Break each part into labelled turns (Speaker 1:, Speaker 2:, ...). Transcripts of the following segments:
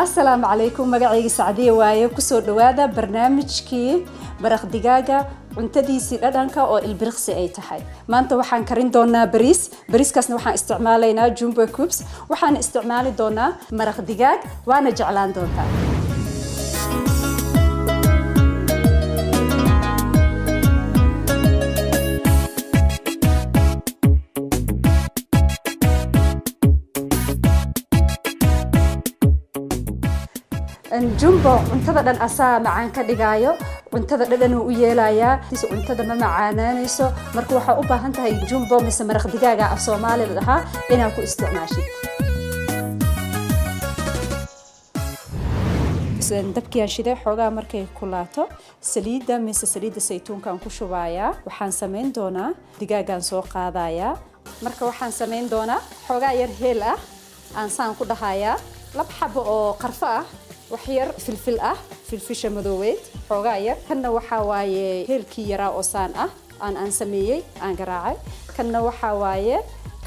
Speaker 1: السلام عليكم مقعي سعدية وايو كسور دوادا برنامج كي مرق دجاجة cuntadii si dhadhanka oo ilbiriqsi ay tahay maanta waxaan karin doonaa bariiskaasna waxaan isticmaalaynaa jumbo cubes waxaan isticmaali doonaa maraq digaag waana jeclaan doontaa jumbo cuntada dhan asaa macaan ka dhigayo cuntada dhadhan uu yeelayaa cuntada ma macaananayso marka waxa u baahan tahay jumbo mise maraq digaaga af Soomaaliga lahaa inaad ku isticmaashid dabkii aan shiday xoogaa markay kulaato saliida mise saliida saytuunka aan ku shubayaa waxaan sameyn doonaa digaagan soo qaadayaa marka waxaan sameyn doonaa xoogaa yar heel ah aan saan ku dhahayaa laba xabo oo qarfo ah waxyar filfil ah filfisha madooweed xoogaa yar kanna waxa waaye heelkii yaraa oo saan ah aan sameeyay aan garaacay kanna waxa waaye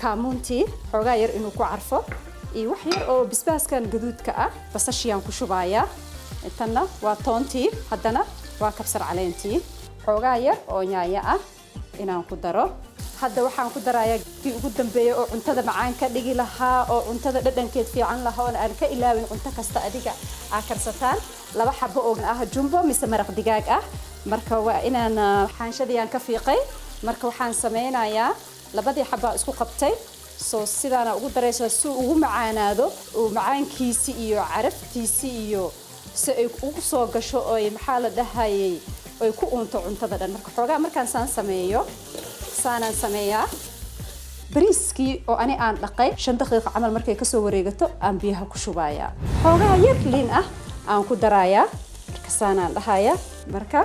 Speaker 1: kaamuntii xoogaa yar inuu ku carfo iyo wax yar oo basbaaskan gaduudka ah basashiyaan ku shubayaa tanna waa toontii haddana waa kabsar caleentii xoogaa yar oo yaanya ah inaan ku daro hadda waxaan ku darayaa kii ugu dambeeyay oo cuntada macaan ka dhigi lahaa oo cuntada dhadhankeed fiican lahaa oo aan ka ilaawin cunto kasta adiga aad karsataan laba xabo oo ah jumbo mise maraq digaag ah marka waa inaan xaanshadii aan ka fiiqay marka waxaan sameynayaa labadii xabo isku qabtay soo sidaana ugu darayso si ugu macaanaado oo macaankiisi iyo caraftiisi iyo si ay ugu soo gasho oo maxaa la dhahayay ay ku uunto cuntada dhan marka xoogaa markaan saan sameeyo saanan sameeyaa bariiskii oo ani aan dhaqay 5 daqiiqo camal markay ka soo wareegato aan biyaha ku shubayaa xoogaa yar liin ah aan ku darayaa marka saanaan dhahayaa marka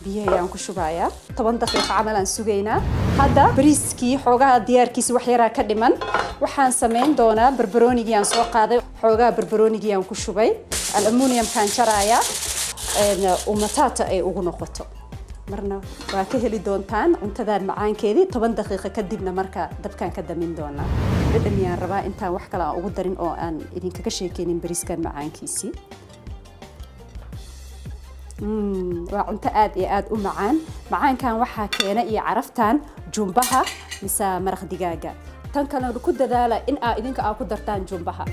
Speaker 1: biyaha aan ku shubayaa 10 daqiiqo camal aan sugaynaa hadda bariiskii xoogaa diyaarkiisa wax yar ka dhiman waxaan sameyn doonaa barbaroonigii aan soo qaaday xoogaa barbaroonigii aan ku shubay aluminum kan jaraaya umatata ay ugu noqoto marna waa ka heli doontaan cuntadan macaankeedii 10 daqiiqo kadibna marka dabkan ka damin doonaa dhadhamiyaan rabaa intaan wax kale aan ugu darin oo aan idinkaga sheekeynin bariiskan macaankiisii waa cunto aad iyo aad u macaan macaankan waxaa keena iyo caraftan jumbaha mise maraq digaaga tan kale ku dadaala in aad idinka ku dartaan jumbaha